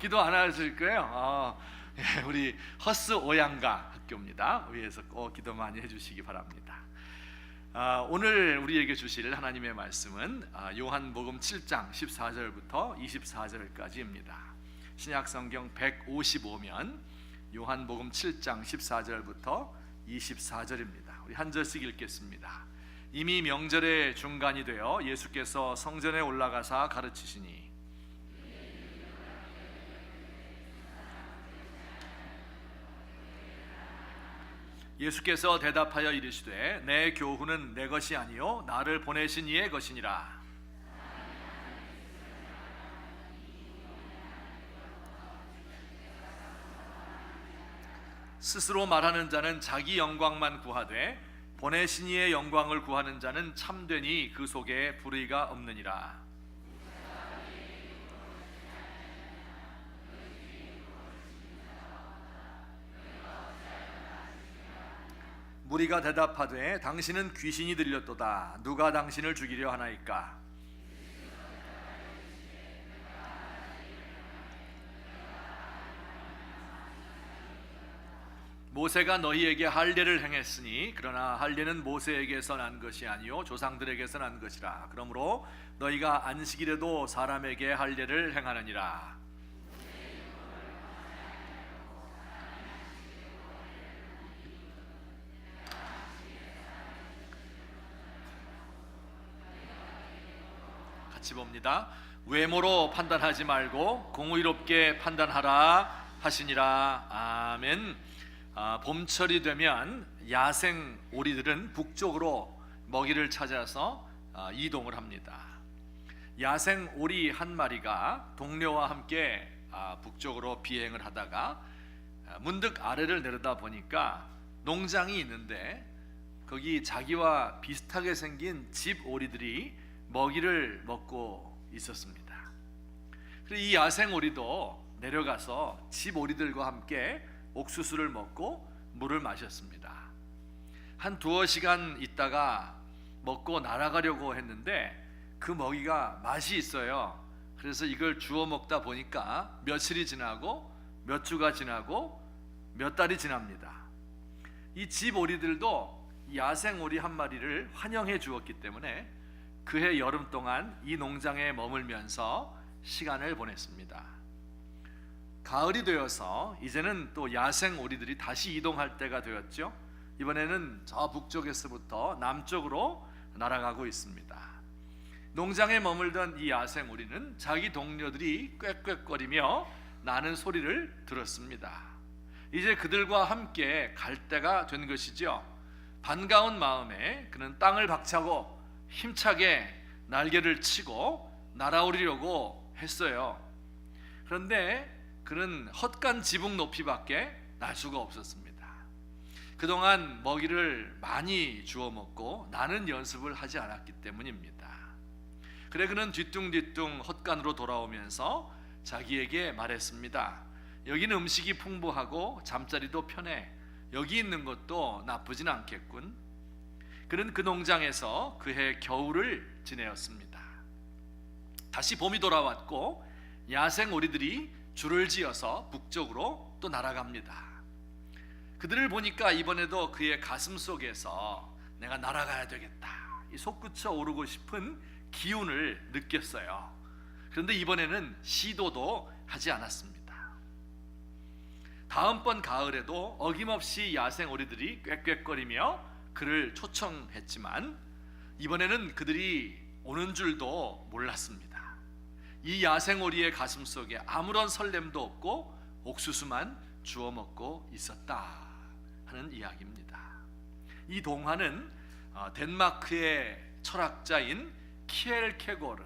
기도 안 하실 거예요? 예, 우리 허스 오양가 학교입니다. 위에서 꼭 기도 많이 해주시기 바랍니다. 오늘 우리에게 주실 하나님의 말씀은 요한복음 7장 14절부터 24절까지입니다. 신약성경 155면 요한복음 7장 14절부터 24절입니다. 우리 한 절씩 읽겠습니다. 이미 명절의 중간이 되어 예수께서 성전에 올라가사 가르치시니 예수께서 대답하여 이르시되 내 교훈은 내 것이 아니요 나를 보내신 이의 것이니라. 스스로 말하는 자는 자기 영광만 구하되 보내신 이의 영광을 구하는 자는 참되니 그 속에 불의가 없느니라. 무리가 대답하되 당신은 귀신이 들렸도다. 누가 당신을 죽이려 하나이까? 모세가 너희에게 할례를 행했으니 그러나 할례는 모세에게서 난 것이 아니요 조상들에게서 난 것이라. 그러므로 너희가 안식일에도 사람에게 할례를 행하느니라. 같이 봅니다. 외모로 판단하지 말고 공의롭게 판단하라 하시니라. 아멘. 봄철이 되면 야생 오리들은 북쪽으로 먹이를 찾아서 이동을 합니다. 야생 오리 한 마리가 동료와 함께 북쪽으로 비행을 하다가 문득 아래를 내려다 보니까 농장이 있는데 거기 자기와 비슷하게 생긴 집 오리들이 먹이를 먹고 있었습니다. 그래서 이 야생 오리도 내려가서 집 오리들과 함께 옥수수를 먹고 물을 마셨습니다. 한 두어 시간 있다가 먹고 날아가려고 했는데 그 먹이가 맛이 있어요. 그래서 이걸 주워 먹다 보니까 며칠이 지나고 몇 주가 지나고 몇 달이 지납니다. 이 집 오리들도 야생 오리 한 마리를 환영해 주었기 때문에 그해 여름 동안 이 농장에 머물면서 시간을 보냈습니다. 가을이 되어서 이제는 또 야생 오리들이 다시 이동할 때가 되었죠. 이번에는 저 북쪽에서부터 남쪽으로 날아가고 있습니다. 농장에 머물던 이 야생 오리는 자기 동료들이 꽥꽥거리며 나는 소리를 들었습니다. 이제 그들과 함께 갈 때가 된 것이죠. 반가운 마음에 그는 땅을 박차고 힘차게 날개를 치고 날아오르려고 했어요. 그런데 그는 헛간 지붕 높이밖에 날 수가 없었습니다. 그동안 먹이를 많이 주워 먹고 나는 연습을 하지 않았기 때문입니다. 그래 그는 뒤뚱뒤뚱 헛간으로 돌아오면서 자기에게 말했습니다. 여기는 음식이 풍부하고 잠자리도 편해. 여기 있는 것도 나쁘진 않겠군. 그는 그 농장에서 그해 겨울을 지내었습니다. 다시 봄이 돌아왔고 야생 오리들이 줄을 지어서 북쪽으로 또 날아갑니다. 그들을 보니까 이번에도 그의 가슴 속에서 내가 날아가야 되겠다, 이 솟구쳐 오르고 싶은 기운을 느꼈어요. 그런데 이번에는 시도도 하지 않았습니다. 다음번 가을에도 어김없이 야생 오리들이 꽥꽥거리며 그를 초청했지만 이번에는 그들이 오는 줄도 몰랐습니다. 이 야생 오리의 가슴 속에 아무런 설렘도 없고 옥수수만 주워 먹고 있었다 하는 이야기입니다. 이 동화는 덴마크의 철학자인 키엘케고르,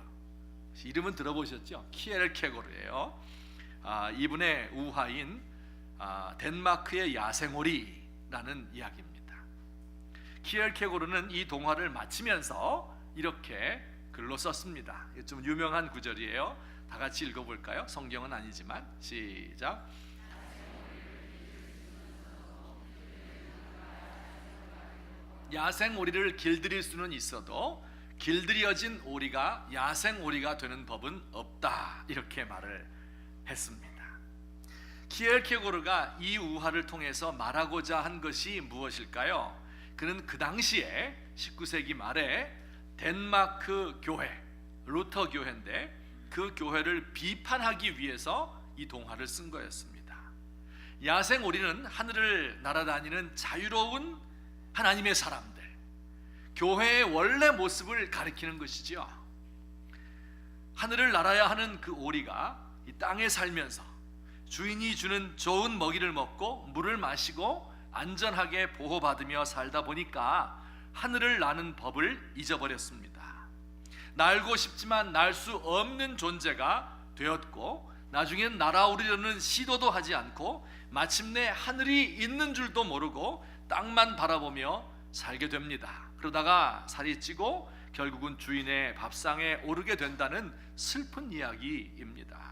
이름은 들어보셨죠? 키엘케고르예요. 이분의 우화인 덴마크의 야생 오리라는 이야기입니다. 키엘케고르는 이 동화를 마치면서 이렇게 글로 썼습니다. 좀 유명한 구절이에요. 다 같이 읽어볼까요? 성경은 아니지만 시작. 야생 오리를 길들일 수는 있어도 길들여진 오리가 야생 오리가 되는 법은 없다, 이렇게 말을 했습니다. 키엘케고르가 이 우화를 통해서 말하고자 한 것이 무엇일까요? 그는 그 당시에 19세기 말에 덴마크 교회, 루터 교회인데 그 교회를 비판하기 위해서 이 동화를 쓴 거였습니다. 야생 오리는 하늘을 날아다니는 자유로운 하나님의 사람들, 교회의 원래 모습을 가리키는 것이지요. 하늘을 날아야 하는 그 오리가 이 땅에 살면서 주인이 주는 좋은 먹이를 먹고 물을 마시고 안전하게 보호받으며 살다 보니까 하늘을 나는 법을 잊어버렸습니다. 날고 싶지만 날 수 없는 존재가 되었고, 나중엔 날아오르려는 시도도 하지 않고 마침내 하늘이 있는 줄도 모르고 땅만 바라보며 살게 됩니다. 그러다가 살이 찌고 결국은 주인의 밥상에 오르게 된다는 슬픈 이야기입니다.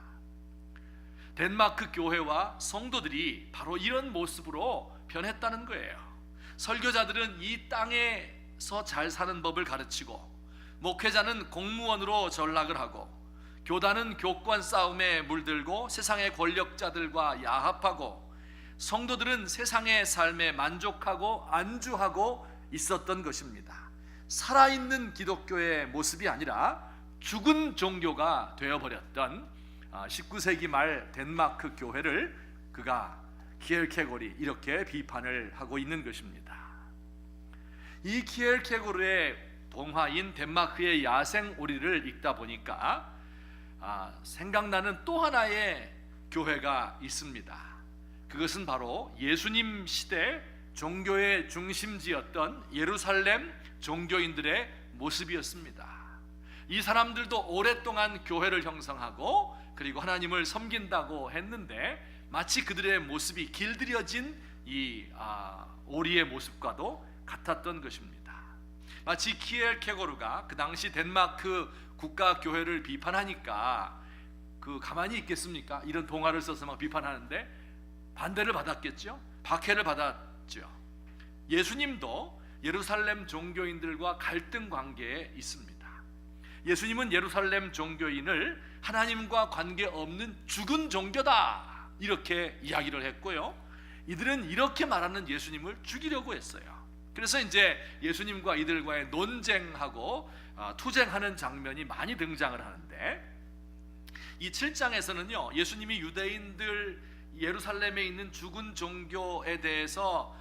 덴마크 교회와 성도들이 바로 이런 모습으로 변했다는 거예요. 설교자들은 이 땅에서 잘 사는 법을 가르치고, 목회자는 공무원으로 전락을 하고, 교단은 교권 싸움에 물들고 세상의 권력자들과 야합하고, 성도들은 세상의 삶에 만족하고 안주하고 있었던 것입니다. 살아있는 기독교의 모습이 아니라 죽은 종교가 되어버렸던 19세기 말 덴마크 교회를 그가 키엘케고르 이렇게 비판을 하고 있는 것입니다. 이 키엘케고르의 동화인 덴마크의 야생 오리를 읽다 보니까 생각나는 또 하나의 교회가 있습니다. 그것은 바로 예수님 시대 종교의 중심지였던 예루살렘 종교인들의 모습이었습니다. 이 사람들도 오랫동안 교회를 형성하고 그리고 하나님을 섬긴다고 했는데, 마치 그들의 모습이 길들여진 이 오리의 모습과도 같았던 것입니다. 마치 키엘케고르가 그 당시 덴마크 국가교회를 비판하니까 그 가만히 있겠습니까? 이런 동화를 써서 막 비판하는데 반대를 받았겠죠. 박해를 받았죠. 예수님도 예루살렘 종교인들과 갈등 관계에 있습니다. 예수님은 예루살렘 종교인을 하나님과 관계없는 죽은 종교다 이렇게 이야기를 했고요, 이들은 이렇게 말하는 예수님을 죽이려고 했어요. 그래서 이제 예수님과 이들과의 논쟁하고 투쟁하는 장면이 많이 등장을 하는데, 이 7장에서는요 예수님이 유대인들 예루살렘에 있는 죽은 종교에 대해서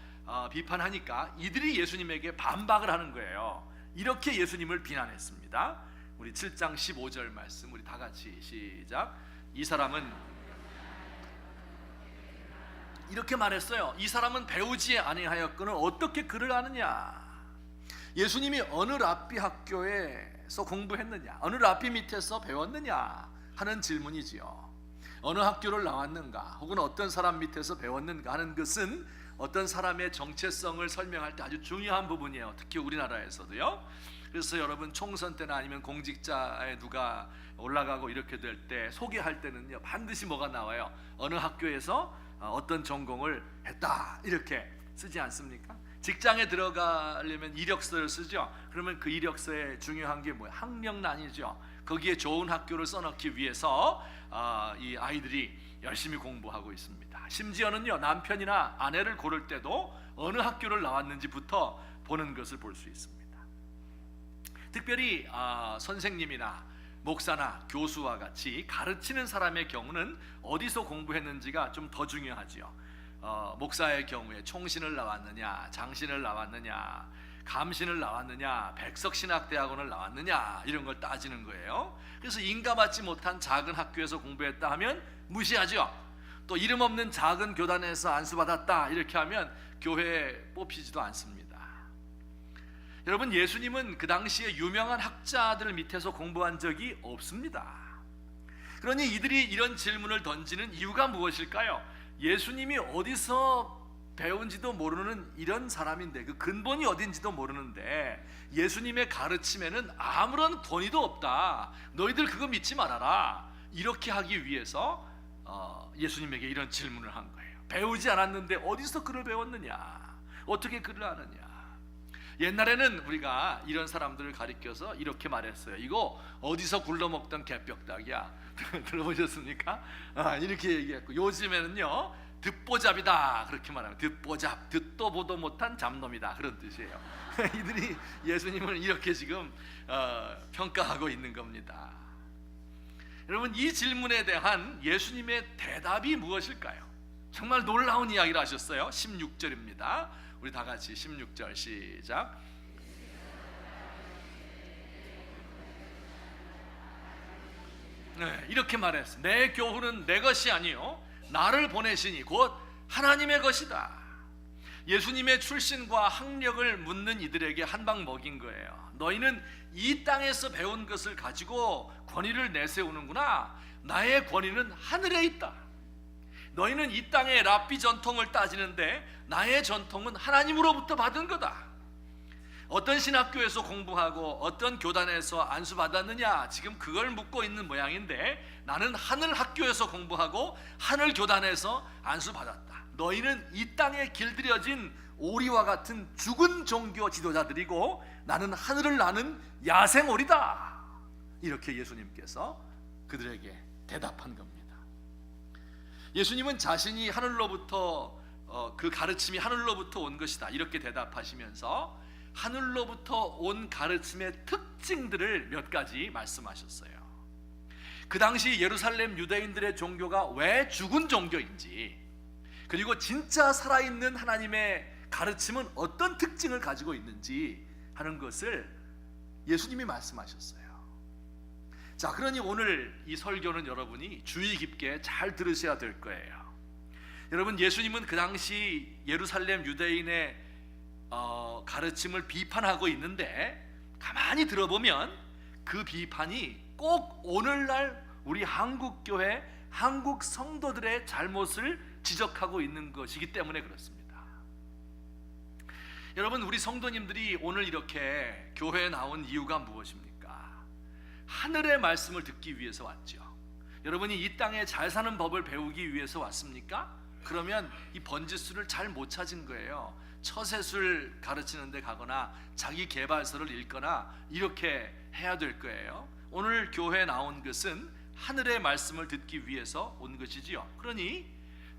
비판하니까 이들이 예수님에게 반박을 하는 거예요. 이렇게 예수님을 비난했습니다. 우리 7장 15절 말씀 우리 다 같이 시작. 이 사람은 이렇게 말했어요. 이 사람은 배우지 아니하였거늘 어떻게 글을 아느냐? 예수님이 어느 랍비 학교에서 공부했느냐, 어느 랍비 밑에서 배웠느냐 하는 질문이지요. 어느 학교를 나왔는가 혹은 어떤 사람 밑에서 배웠는가 하는 것은 어떤 사람의 정체성을 설명할 때 아주 중요한 부분이에요. 특히 우리나라에서도요. 그래서 여러분 총선 때나 아니면 공직자에 누가 올라가고 이렇게 될 때 소개할 때는요 반드시 뭐가 나와요? 어느 학교에서 어떤 전공을 했다 이렇게 쓰지 않습니까? 직장에 들어가려면 이력서를 쓰죠. 그러면 그 이력서에 중요한 게 뭐예요? 학력란이죠. 거기에 좋은 학교를 써넣기 위해서 이 아이들이 열심히 공부하고 있습니다. 심지어는요 남편이나 아내를 고를 때도 어느 학교를 나왔는지부터 보는 것을 볼 수 있습니다. 특별히 선생님이나 목사나 교수와 같이 가르치는 사람의 경우는 어디서 공부했는지가 좀 더 중요하지요. 목사의 경우에 총신을 나왔느냐, 장신을 나왔느냐, 감신을 나왔느냐, 백석신학대학원을 나왔느냐 이런 걸 따지는 거예요. 그래서 인가받지 못한 작은 학교에서 공부했다 하면 무시하죠. 또 이름 없는 작은 교단에서 안수받았다 이렇게 하면 교회에 뽑히지도 않습니다. 여러분, 예수님은 그 당시에 유명한 학자들 밑에서 공부한 적이 없습니다. 그러니 이들이 이런 질문을 던지는 이유가 무엇일까요? 예수님이 어디서 배운지도 모르는 이런 사람인데, 그 근본이 어딘지도 모르는데 예수님의 가르침에는 아무런 권위도 없다, 너희들 그거 믿지 말아라, 이렇게 하기 위해서 예수님에게 이런 질문을 한 거예요. 배우지 않았는데 어디서 글을 배웠느냐, 어떻게 글을 아느냐. 옛날에는 우리가 이런 사람들을 가리켜서 이렇게 말했어요. 이거 어디서 굴러먹던 개벽닭이야. 들어보셨습니까? 이렇게 얘기했고, 요즘에는요 듣보잡이다 그렇게 말하면, 듣보잡, 듣도 보도 못한 잡놈이다 그런 뜻이에요. 이들이 예수님을 이렇게 지금 평가하고 있는 겁니다. 여러분, 이 질문에 대한 예수님의 대답이 무엇일까요? 정말 놀라운 이야기를 하셨어요. 16절입니다. 우리 다 같이 16절 시작. 네, 이렇게 말했어요. 내 교훈은 내 것이 아니요 나를 보내시니 곧 하나님의 것이다. 예수님의 출신과 학력을 묻는 이들에게 한 방 먹인 거예요. 너희는 이 땅에서 배운 것을 가지고 권위를 내세우는구나. 나의 권위는 하늘에 있다. 너희는 이 땅의 랍비 전통을 따지는데 나의 전통은 하나님으로부터 받은 거다. 어떤 신학교에서 공부하고 어떤 교단에서 안수받았느냐, 지금 그걸 묻고 있는 모양인데, 나는 하늘 학교에서 공부하고 하늘 교단에서 안수받았다. 너희는 이 땅에 길들여진 오리와 같은 죽은 종교 지도자들이고 나는 하늘을 나는 야생오리다. 이렇게 예수님께서 그들에게 대답한 겁니다. 예수님은 자신이 하늘로부터 그 가르침이 하늘로부터 온 것이다 이렇게 대답하시면서 하늘로부터 온 가르침의 특징들을 몇 가지 말씀하셨어요. 그 당시 예루살렘 유대인들의 종교가 왜 죽은 종교인지, 그리고 진짜 살아있는 하나님의 가르침은 어떤 특징을 가지고 있는지 하는 것을 예수님이 말씀하셨어요. 자, 그러니 오늘 이 설교는 여러분이 주의 깊게 잘 들으셔야 될 거예요. 여러분, 예수님은 그 당시 예루살렘 유대인의 가르침을 비판하고 있는데, 가만히 들어보면 그 비판이 꼭 오늘날 우리 한국교회, 한국 성도들의 잘못을 지적하고 있는 것이기 때문에 그렇습니다. 여러분, 우리 성도님들이 오늘 이렇게 교회에 나온 이유가 무엇입니까? 하늘의 말씀을 듣기 위해서 왔죠. 여러분이 이 땅에 잘 사는 법을 배우기 위해서 왔습니까? 그러면 이 번지수를 잘 못 찾은 거예요. 처세술 가르치는 데 가거나 자기 개발서를 읽거나 이렇게 해야 될 거예요. 오늘 교회에 나온 것은 하늘의 말씀을 듣기 위해서 온 것이지요. 그러니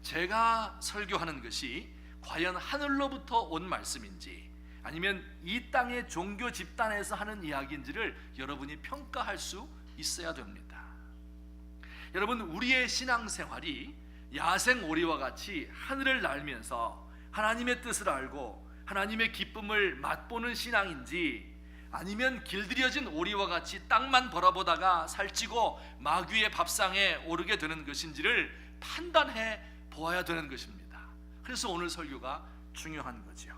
제가 설교하는 것이 과연 하늘로부터 온 말씀인지 아니면 이 땅의 종교 집단에서 하는 이야기인지를 여러분이 평가할 수 있어야 됩니다. 여러분, 우리의 신앙생활이 야생오리와 같이 하늘을 날면서 하나님의 뜻을 알고 하나님의 기쁨을 맛보는 신앙인지, 아니면 길들여진 오리와 같이 땅만 바라보다가 살찌고 마귀의 밥상에 오르게 되는 것인지를 판단해 보아야 되는 것입니다. 그래서 오늘 설교가 중요한 거죠.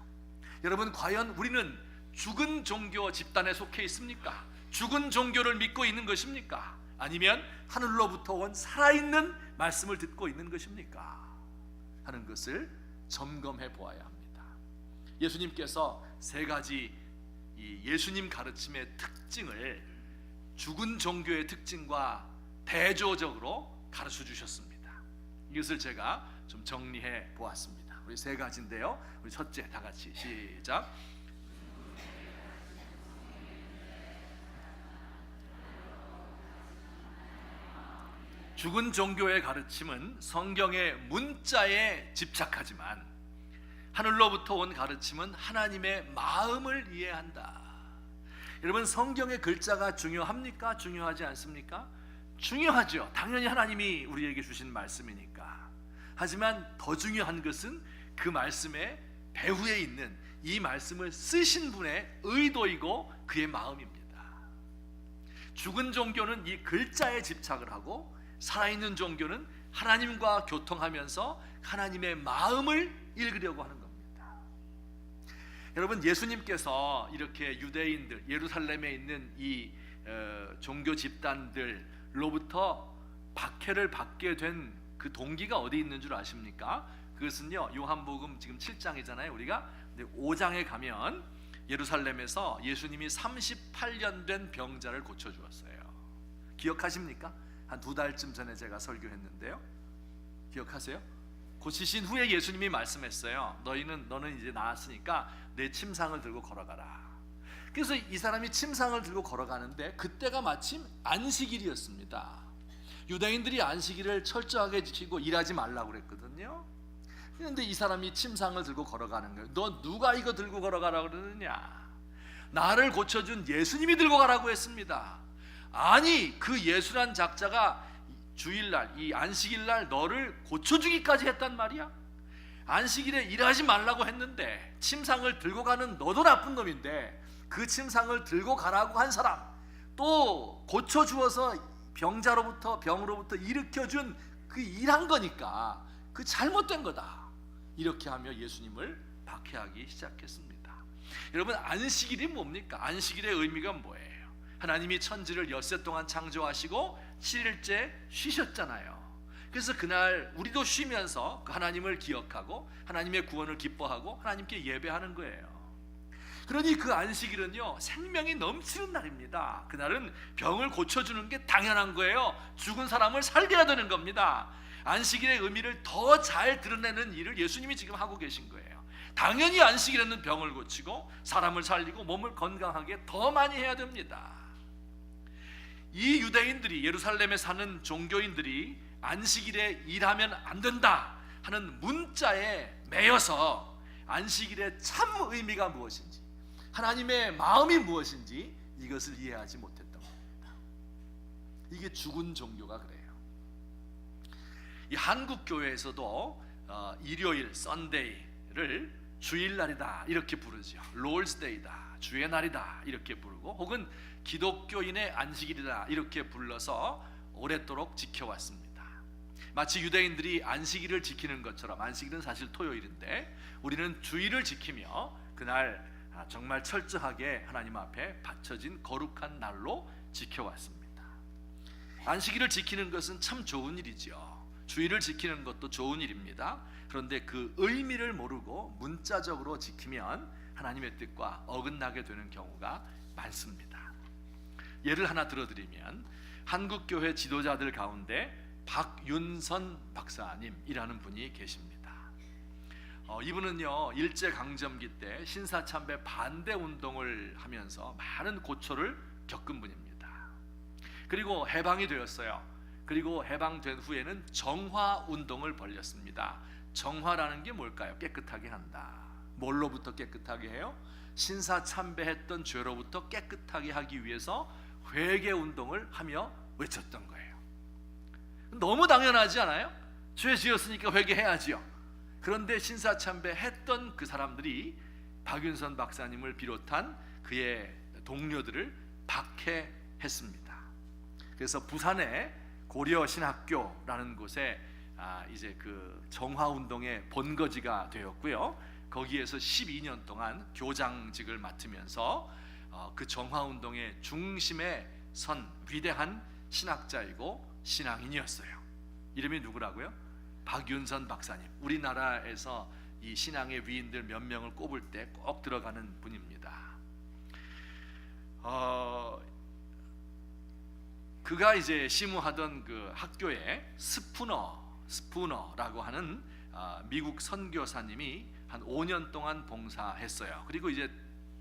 여러분, 과연 우리는 죽은 종교 집단에 속해 있습니까? 죽은 종교를 믿고 있는 것입니까? 아니면 하늘로부터 온 살아있는 말씀을 듣고 있는 것입니까? 하는 것을 점검해 보아야 합니다. 예수님께서 세 가지 이 예수님 가르침의 특징을 죽은 종교의 특징과 대조적으로 가르쳐 주셨습니다. 이것을 제가 좀 정리해 보았습니다. 우리 세 가지인데요. 우리 첫째, 다 같이 시작. 죽은 종교의 가르침은 성경의 문자에 집착하지만 하늘로부터 온 가르침은 하나님의 마음을 이해한다. 여러분, 성경의 글자가 중요합니까? 중요하지 않습니까? 중요하죠. 당연히 하나님이 우리에게 주신 말씀이니까. 하지만 더 중요한 것은 그 말씀의 배후에 있는 이 말씀을 쓰신 분의 의도이고 그의 마음입니다. 죽은 종교는 이 글자에 집착을 하고, 살아있는 종교는 하나님과 교통하면서 하나님의 마음을 읽으려고 하는 겁니다. 여러분, 예수님께서 이렇게 유대인들, 예루살렘에 있는 이 종교 집단들로부터 박해를 받게 된 그 동기가 어디 있는 줄 아십니까? 그것은요, 요한복음 지금 7장이잖아요. 우리가 5장에 가면 예루살렘에서 예수님이 38년 된 병자를 고쳐주었어요. 기억하십니까? 한 2달쯤 전에 제가 설교했는데요. 기억하세요? 고치신 후에 예수님이 말씀했어요. 너는 이제 나았으니까 내 침상을 들고 걸어가라. 그래서 이 사람이 침상을 들고 걸어가는데 그때가 마침 안식일이었습니다. 유대인들이 안식일을 철저하게 지키고 일하지 말라고 그랬거든요. 그런데 이 사람이 침상을 들고 걸어가는 거예요. 너 누가 이거 들고 걸어가라고 그러느냐? 나를 고쳐준 예수님이 들고 가라고 했습니다. 아니, 그 예수란 작자가 주일날, 이 안식일날 너를 고쳐주기까지 했단 말이야? 안식일에 일하지 말라고 했는데 침상을 들고 가는 너도 나쁜 놈인데 그 침상을 들고 가라고 한 사람, 또 고쳐주어서 병으로부터 일으켜준 그 일한 거니까 그 잘못된 거다, 이렇게 하며 예수님을 박해하기 시작했습니다. 여러분, 안식일이 뭡니까? 안식일의 의미가 뭐예요? 하나님이 천지를 엿새 동안 창조하시고 7일째 쉬셨잖아요. 그래서 그날 우리도 쉬면서 그 하나님을 기억하고 하나님의 구원을 기뻐하고 하나님께 예배하는 거예요. 그러니 그 안식일은요, 생명이 넘치는 날입니다. 그날은 병을 고쳐주는 게 당연한 거예요. 죽은 사람을 살게 해야 되는 겁니다. 안식일의 의미를 더 잘 드러내는 일을 예수님이 지금 하고 계신 거예요. 당연히 안식일에는 병을 고치고 사람을 살리고 몸을 건강하게 더 많이 해야 됩니다. 이 유대인들이, 예루살렘에 사는 종교인들이 안식일에 일하면 안 된다 하는 문자에 매여서 안식일의 참 의미가 무엇인지, 하나님의 마음이 무엇인지 이것을 이해하지 못했던 겁니다. 이게 죽은 종교가 그래요. 이 한국 교회에서도 일요일 썬데이를 주일날이다 이렇게 부르죠. 롤스데이다, 주의 날이다 이렇게 부르고, 혹은 기독교인의 안식일이다 이렇게 불러서 오랫도록 지켜왔습니다. 마치 유대인들이 안식일을 지키는 것처럼, 안식일은 사실 토요일인데 우리는 주일을 지키며 그날 정말 철저하게 하나님 앞에 바쳐진 거룩한 날로 지켜왔습니다. 안식일을 지키는 것은 참 좋은 일이죠. 주일을 지키는 것도 좋은 일입니다. 그런데 그 의미를 모르고 문자적으로 지키면 하나님의 뜻과 어긋나게 되는 경우가 많습니다. 예를 하나 들어드리면, 한국교회 지도자들 가운데 박윤선 박사님이라는 분이 계십니다. 이분은요, 일제강점기 때 신사참배 반대 운동을 하면서 많은 고초를 겪은 분입니다. 그리고 해방이 되었어요. 그리고 해방된 후에는 정화운동을 벌였습니다. 정화라는 게 뭘까요? 깨끗하게 한다. 뭘로부터 깨끗하게 해요? 신사참배했던 죄로부터 깨끗하게 하기 위해서 회개운동을 하며 외쳤던 거예요. 너무 당연하지 않아요? 죄 지었으니까 회개해야지요. 그런데 신사참배했던 그 사람들이 박윤선 박사님을 비롯한 그의 동료들을 박해했습니다. 그래서 부산의 고려신학교라는 곳에 이제 그 정화운동의 본거지가 되었고요. 거기에서 12년 동안 교장직을 맡으면서 그 정화운동의 중심에 선 위대한 신학자이고 신앙인이었어요. 이름이 누구라고요? 박윤선 박사님. 우리나라에서 이 신앙의 위인들 몇 명을 꼽을 때 꼭 들어가는 분입니다. 그가 이제 심우하던 그 학교에 스푸너라고 하는 미국 선교사님이 한 5년 동안 봉사했어요. 그리고 이제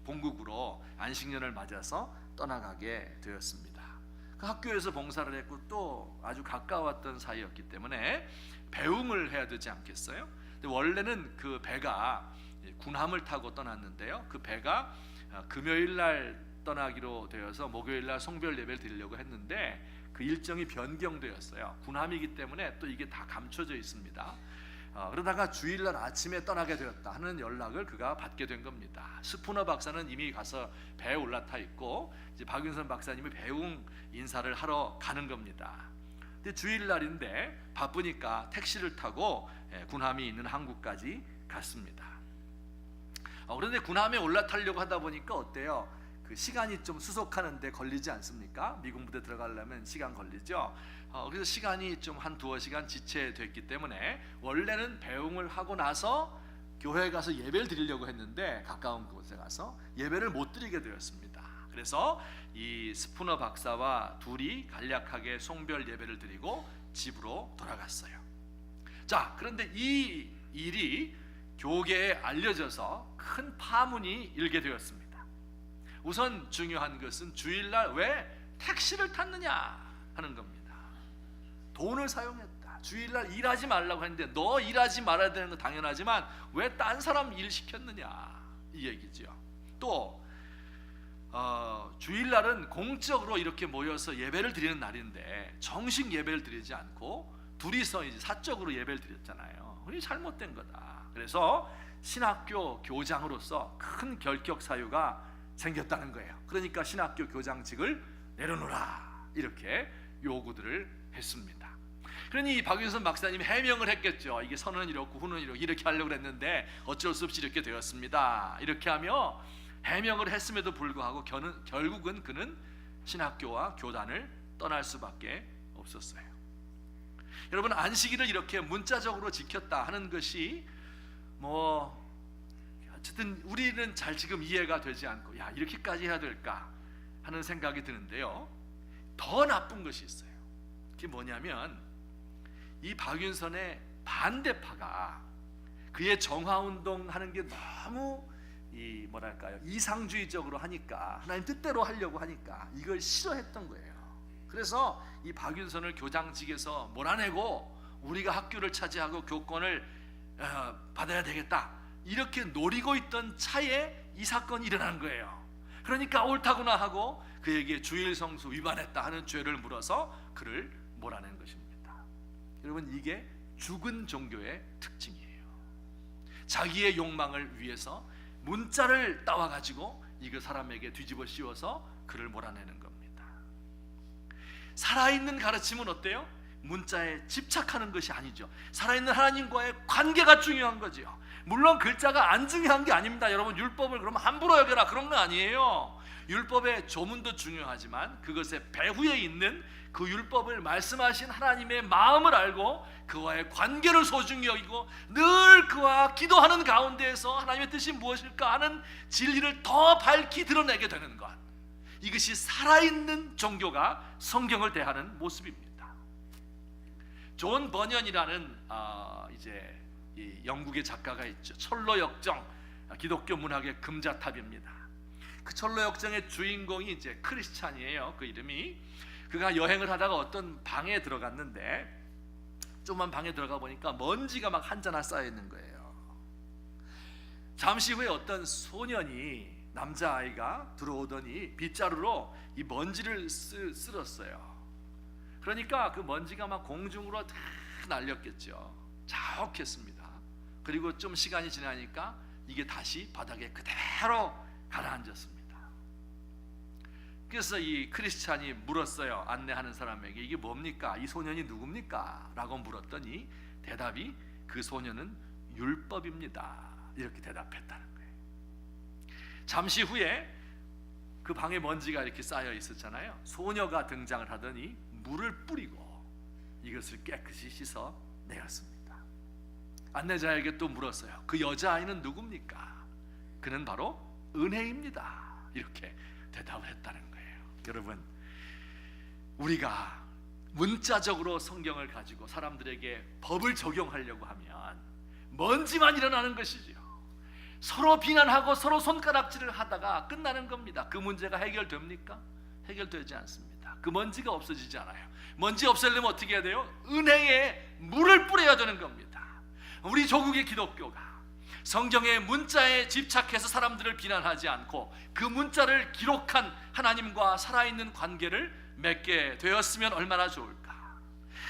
본국으로 안식년을 맞아서 떠나가게 되었습니다. 그 학교에서 봉사를 했고 또 아주 가까웠던 사이였기 때문에 배웅을 해야 되지 않겠어요? 근데 원래는 그 배가 군함을 타고 떠났는데요, 그 배가 금요일 날 떠나기로 되어서 목요일 날 성별 예배를 드리려고 했는데 그 일정이 변경되었어요. 군함이기 때문에 또 이게 다 감춰져 있습니다. 그러다가 주일날 아침에 떠나게 되었다 하는 연락을 그가 받게 된 겁니다. 스푸너 박사는 이미 가서 배에 올라타 있고 이제 박윤선 박사님이 배웅 인사를 하러 가는 겁니다. 근데 주일날인데 바쁘니까 택시를 타고 군함이 있는 항구까지 갔습니다. 그런데 군함에 올라타려고 하다 보니까 어때요? 그 시간이 좀 수속하는데 걸리지 않습니까? 미군 부대 들어가려면 시간 걸리죠. 그래서 시간이 좀 한 두어 시간 지체됐기 때문에 원래는 배웅을 하고 나서 교회에 가서 예배를 드리려고 했는데 가까운 곳에 가서 예배를 못 드리게 되었습니다. 그래서 이 스푸너 박사와 둘이 간략하게 송별 예배를 드리고 집으로 돌아갔어요. 자, 그런데 이 일이 교계에 알려져서 큰 파문이 일게 되었습니다. 우선 중요한 것은 주일날 왜 택시를 탔느냐 하는 겁니다. 돈을 사용했다. 주일날 일하지 말라고 했는데 너 일하지 말아야 되는 거 당연하지만 왜 딴 사람 일 시켰느냐, 이 얘기죠. 또 주일날은 공적으로 이렇게 모여서 예배를 드리는 날인데 정식 예배를 드리지 않고 둘이서 이제 사적으로 예배를 드렸잖아요. 그게 잘못된 거다. 그래서 신학교 교장으로서 큰 결격 사유가 생겼다는 거예요. 그러니까 신학교 교장직을 내려놓으라, 이렇게 요구들을 했습니다. 그러니 이 박윤선 박사님이 해명을 했겠죠. 이게 선은 이렇고 후는 이렇게 하려고 했는데 어쩔 수 없이 이렇게 되었습니다, 이렇게 하며 해명을 했음에도 불구하고 결국은 그는 신학교와 교단을 떠날 수밖에 없었어요. 여러분, 안식일을 이렇게 문자적으로 지켰다 하는 것이 어쨌든 우리는 잘 지금 이해가 되지 않고 이렇게까지 해야 될까 하는 생각이 드는데요. 더 나쁜 것이 있어요. 그게 뭐냐면 이 박윤선의 반대파가 그의 정화운동 하는 게 너무 이상주의적으로 하니까, 하나님 뜻대로 하려고 하니까 이걸 싫어했던 거예요. 그래서 이 박윤선을 교장직에서 몰아내고 우리가 학교를 차지하고 교권을 받아야 되겠다, 이렇게 노리고 있던 차에 이 사건이 일어난 거예요. 그러니까 옳다구나 하고 그에게 주일 성수 위반했다 하는 죄를 물어서 그를 몰아낸 것입니다. 여러분, 이게 죽은 종교의 특징이에요. 자기의 욕망을 위해서 문자를 따와가지고 이거 사람에게 뒤집어 씌워서 그를 몰아내는 겁니다. 살아있는 가르침은 어때요? 문자에 집착하는 것이 아니죠. 살아있는 하나님과의 관계가 중요한 거죠. 물론 글자가 안 중요한 게 아닙니다. 여러분, 율법을 그러면 함부로 여겨라, 그런 거 아니에요. 율법의 조문도 중요하지만 그것의 배후에 있는 그 율법을 말씀하신 하나님의 마음을 알고 그와의 관계를 소중히 여기고 늘 그와 기도하는 가운데에서 하나님의 뜻이 무엇일까 하는 진리를 더 밝히 드러내게 되는 것, 이것이 살아있는 종교가 성경을 대하는 모습입니다. 존 버년이라는 이제 이 영국의 작가가 있죠. 철로 역정, 기독교 문학의 금자탑입니다. 그 철로 역정의 주인공이 이제 크리스찬이에요. 그 이름이. 그가 여행을 하다가 어떤 방에 들어갔는데 조그만 방에 들어가 보니까 먼지가 막 한 자나 쌓여 있는 거예요. 잠시 후에 어떤 소년이, 남자아이가 들어오더니 빗자루로 이 먼지를 쓸었어요. 그러니까 그 먼지가 막 공중으로 다 날렸겠죠. 자욱했습니다. 그리고 좀 시간이 지나니까 이게 다시 바닥에 그대로 가라앉았습니다. 그래서 이 크리스찬이 물었어요. 안내하는 사람에게 이게 뭡니까? 이 소년이 누굽니까? 라고 물었더니 대답이 그 소년은 율법입니다, 이렇게 대답했다는 거예요. 잠시 후에 그 방에 먼지가 이렇게 쌓여 있었잖아요. 소녀가 등장을 하더니 물을 뿌리고 이것을 깨끗이 씻어 내었습니다. 안내자에게 또 물었어요. 그 여자아이는 누굽니까? 그는 바로 은혜입니다, 이렇게 대답을 했다는 거예요. 여러분, 우리가 문자적으로 성경을 가지고 사람들에게 법을 적용하려고 하면 먼지만 일어나는 것이지요. 서로 비난하고 서로 손가락질을 하다가 끝나는 겁니다. 그 문제가 해결됩니까? 해결되지 않습니다. 그 먼지가 없어지지 않아요. 먼지 없애려면 어떻게 해야 돼요? 은혜에 물을 뿌려야 되는 겁니다. 우리 조국의 기독교가 성경의 문자에 집착해서 사람들을 비난하지 않고 그 문자를 기록한 하나님과 살아있는 관계를 맺게 되었으면 얼마나 좋을까.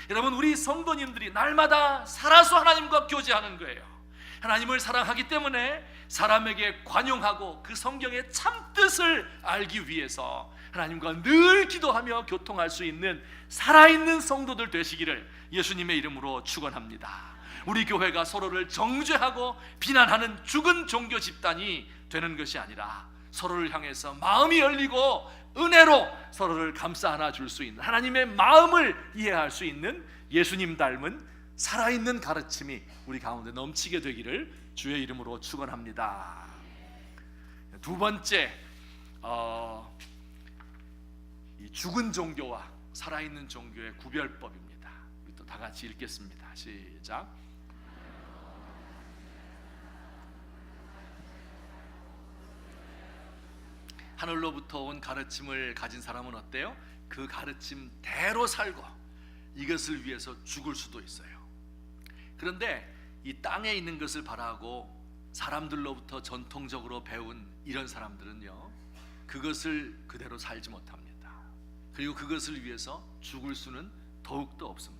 여러분, 우리 성도님들이 날마다 살아서 하나님과 교제하는 거예요. 하나님을 사랑하기 때문에 사람에게 관용하고 그 성경의 참뜻을 알기 위해서 하나님과 늘 기도하며 교통할 수 있는 살아있는 성도들 되시기를 예수님의 이름으로 축원합니다. 우리 교회가 서로를 정죄하고 비난하는 죽은 종교 집단이 되는 것이 아니라 서로를 향해서 마음이 열리고 은혜로 서로를 감싸 안아 줄 수 있는, 하나님의 마음을 이해할 수 있는 예수님 닮은 살아있는 가르침이 우리 가운데 넘치게 되기를 주의 이름으로 축원합니다. 두 번째, 이 죽은 종교와 살아있는 종교의 구별법입니다. 또 다 같이 읽겠습니다. 시작. 하늘로부터 온 가르침을 가진 사람은 어때요? 그 가르침대로 살고 이것을 위해서 죽을 수도 있어요. 그런데 이 땅에 있는 것을 바라고 사람들로부터 전통적으로 배운 이런 사람들은요, 그것을 그대로 살지 못합니다. 그리고 그것을 위해서 죽을 수는 더욱더 없습니다.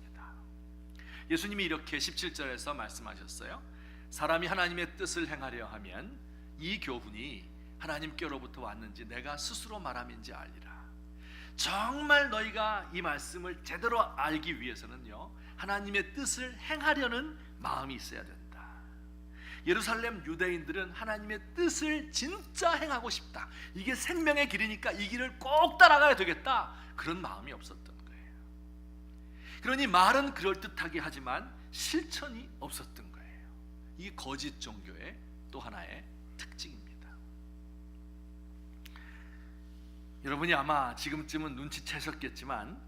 예수님이 이렇게 17절에서 말씀하셨어요. 사람이 하나님의 뜻을 행하려 하면 이 교훈이 하나님께로부터 왔는지 내가 스스로 말함인지 알리라. 정말 너희가 이 말씀을 제대로 알기 위해서는요, 하나님의 뜻을 행하려는 마음이 있어야 된다. 예루살렘 유대인들은 하나님의 뜻을 진짜 행하고 싶다, 이게 생명의 길이니까 이 길을 꼭 따라가야 되겠다, 그런 마음이 없었던 거예요. 그러니 말은 그럴듯하게 하지만 실천이 없었던 거예요. 이 거짓 종교의 또 하나의 특징입니다. 여러분이 아마 지금쯤은 눈치채셨겠지만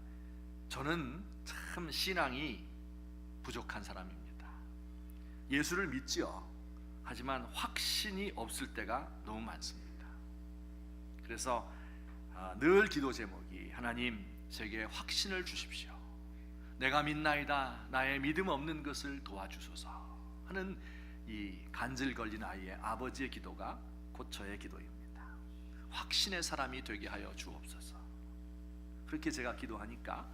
저는 참 신앙이 부족한 사람입니다. 예수를 믿지요. 하지만 확신이 없을 때가 너무 많습니다. 그래서 늘 기도 제목이 하나님 제게 확신을 주십시오. 내가 믿나이다. 나의 믿음 없는 것을 도와주소서 하는 이 간질 걸린 아이의 아버지의 기도가 곧 저의 기도입니다. 확신의 사람이 되게 하여 주옵소서. 그렇게 제가 기도하니까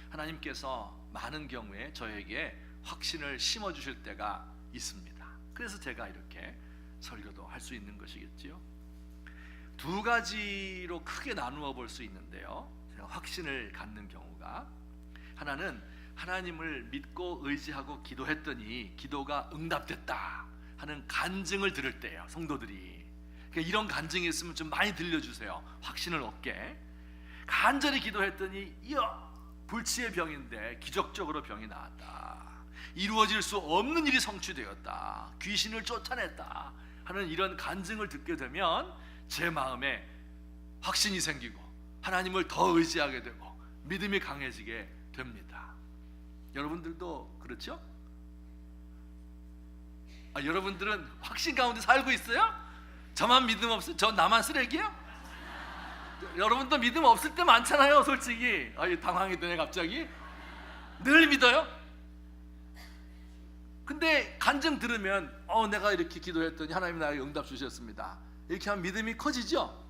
하나님께서 많은 경우에 저에게 확신을 심어주실 때가 있습니다. 그래서 제가 이렇게 설교도 할 수 있는 것이겠지요. 두 가지로 크게 나누어 볼 수 있는데요, 제가 확신을 갖는 경우가, 하나는 하나님을 믿고 의지하고 기도했더니 기도가 응답됐다 하는 간증을 들을 때예요. 성도들이 이런 간증이 있으면 좀 많이 들려주세요. 확신을 얻게. 간절히 기도했더니 이야, 불치의 병인데 기적적으로 병이 나았다, 이루어질 수 없는 일이 성취되었다, 귀신을 쫓아냈다 하는 이런 간증을 듣게 되면 제 마음에 확신이 생기고 하나님을 더 의지하게 되고 믿음이 강해지게 됩니다. 여러분들도 그렇죠? 여러분들은 확신 가운데 살고 있어요? 저만 믿음 없어요? 저 나만 쓰레기야? 여러분도 믿음 없을 때 많잖아요. 솔직히 당황이 되네 갑자기. 늘 믿어요? 근데 간증 들으면 내가 이렇게 기도했더니 하나님 나에게 응답 주셨습니다, 이렇게 하면 믿음이 커지죠?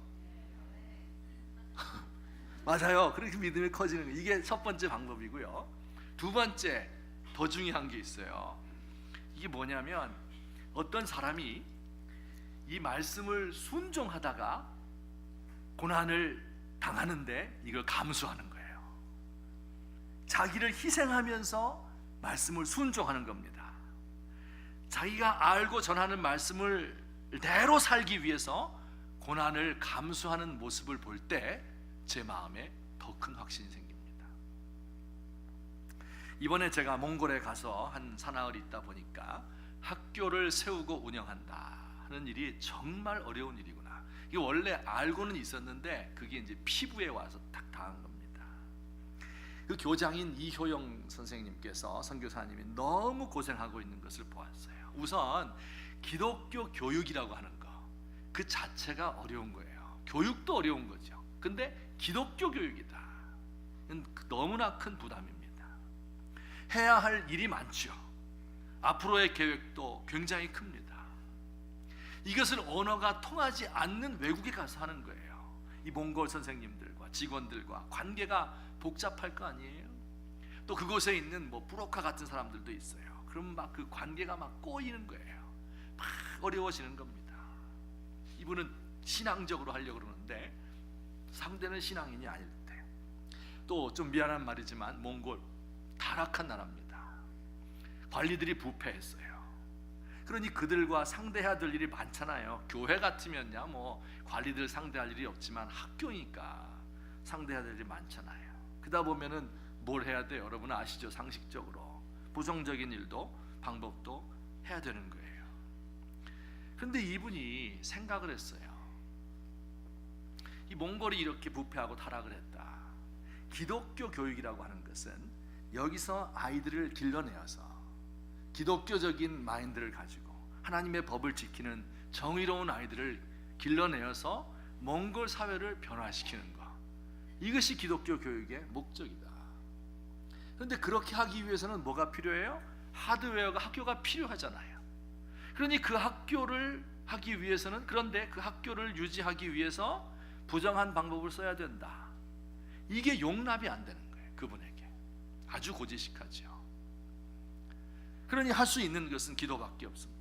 맞아요. 그렇게 믿음이 커지는 거예요. 이게 첫 번째 방법이고요. 두 번째, 더 중요한 게 있어요. 이게 뭐냐면 어떤 사람이 이 말씀을 순종하다가 고난을 당하는데 이걸 감수하는 거예요. 자기를 희생하면서 말씀을 순종하는 겁니다. 자기가 알고 전하는 말씀을 대로 살기 위해서 고난을 감수하는 모습을 볼 때 제 마음에 더 큰 확신이 생깁니다. 이번에 제가 몽골에 가서 한 사나흘 있다 보니까 학교를 세우고 운영한다 하는 일이 정말 어려운 일이구나, 이게 원래 알고는 있었는데 그게 이제 피부에 와서 딱 닿은 겁니다. 그 교장인 이효영 선생님께서, 선교사님이 너무 고생하고 있는 것을 보았어요. 우선 기독교 교육이라고 하는 거, 그 자체가 어려운 거예요. 교육도 어려운 거죠. 근데 기독교 교육이다, 너무나 큰 부담입니다. 해야 할 일이 많죠. 앞으로의 계획도 굉장히 큽니다. 이것을 언어가 통하지 않는 외국에 가서 하는 거예요. 이 몽골 선생님들과 직원들과 관계가 복잡할 거 아니에요. 또 그곳에 있는 부로카 같은 사람들도 있어요. 그럼 막 그 관계가 막 꼬이는 거예요. 막 어려워지는 겁니다. 이분은 신앙적으로 하려고 그러는데 상대는 신앙인이 아닐 때. 또 좀 미안한 말이지만 몽골 타락한 나라입니다. 관리들이 부패했어요. 그러니 그들과 상대해야 될 일이 많잖아요. 교회 같으면야 관리들 상대할 일이 없지만 학교니까 상대해야 될 일이 많잖아요. 그러다 보면은 뭘 해야 돼요? 여러분 아시죠? 상식적으로 부정적인 일도 방법도 해야 되는 거예요. 그런데 이분이 생각을 했어요. 이 몽골이 이렇게 부패하고 타락을 했다, 기독교 교육이라고 하는 것은 여기서 아이들을 길러내어서 기독교적인 마인드를 가지고 하나님의 법을 지키는 정의로운 아이들을 길러내어서 몽골 사회를 변화시키는 것, 이것이 기독교 교육의 목적이다. 그런데 그렇게 하기 위해서는 뭐가 필요해요? 하드웨어가, 학교가 필요하잖아요. 그러니 그 학교를 하기 위해서는, 그런데 그 학교를 유지하기 위해서 부정한 방법을 써야 된다. 이게 용납이 안 되는 거예요. 그분에게 아주 고지식하죠. 그러니 할 수 있는 것은 기도밖에 없습니다.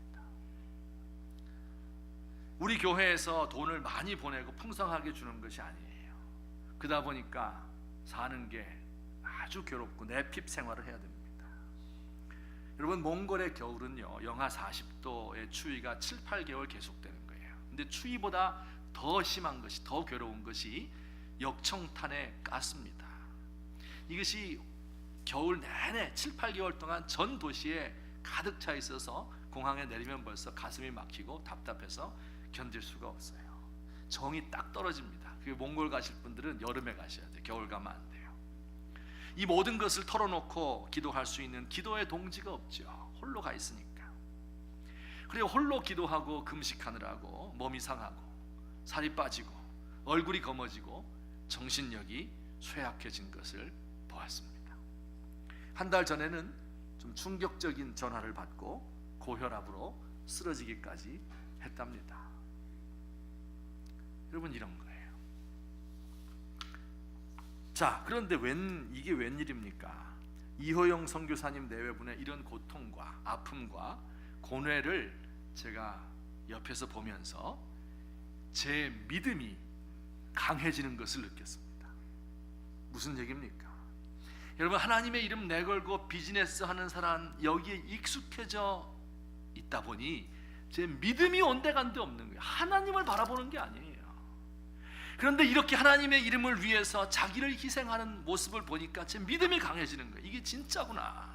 우리 교회에서 돈을 많이 보내고 풍성하게 주는 것이 아니에요. 그러다 보니까 사는 게 아주 괴롭고 내핍 생활을 해야 됩니다. 여러분, 몽골의 겨울은요 영하 40도의 추위가 7, 8개월 계속되는 거예요. 근데 추위보다 더 심한 것이, 더 괴로운 것이 역청탄의 가스입니다. 이것이 겨울 내내 7, 8개월 동안 전 도시에 가득 차 있어서 공항에 내리면 벌써 가슴이 막히고 답답해서 견딜 수가 없어요. 정이 딱 떨어집니다. 그 몽골 가실 분들은 여름에 가셔야 돼요. 겨울 가면 안 돼요. 이 모든 것을 털어놓고 기도할 수 있는 기도의 동지가 없죠. 홀로 가 있으니까. 그리고 홀로 기도하고 금식하느라고 몸이 상하고 살이 빠지고 얼굴이 검어지고 정신력이 쇠약해진 것을 보았습니다. 한 달 전에는 좀 충격적인 전화를 받고 고혈압으로 쓰러지기까지 했답니다. 여러분, 이런 거예요. 자, 그런데 이게 웬일입니까? 이호영 선교사님 내외분의 이런 고통과 아픔과 고뇌를 제가 옆에서 보면서 제 믿음이 강해지는 것을 느꼈습니다. 무슨 얘기입니까? 여러분, 하나님의 이름 내걸고 비즈니스 하는 사람, 여기에 익숙해져 있다 보니 제 믿음이 온데간데 없는 거예요. 하나님을 바라보는 게 아니에요. 그런데 이렇게 하나님의 이름을 위해서 자기를 희생하는 모습을 보니까 제 믿음이 강해지는 거예요. 이게 진짜구나.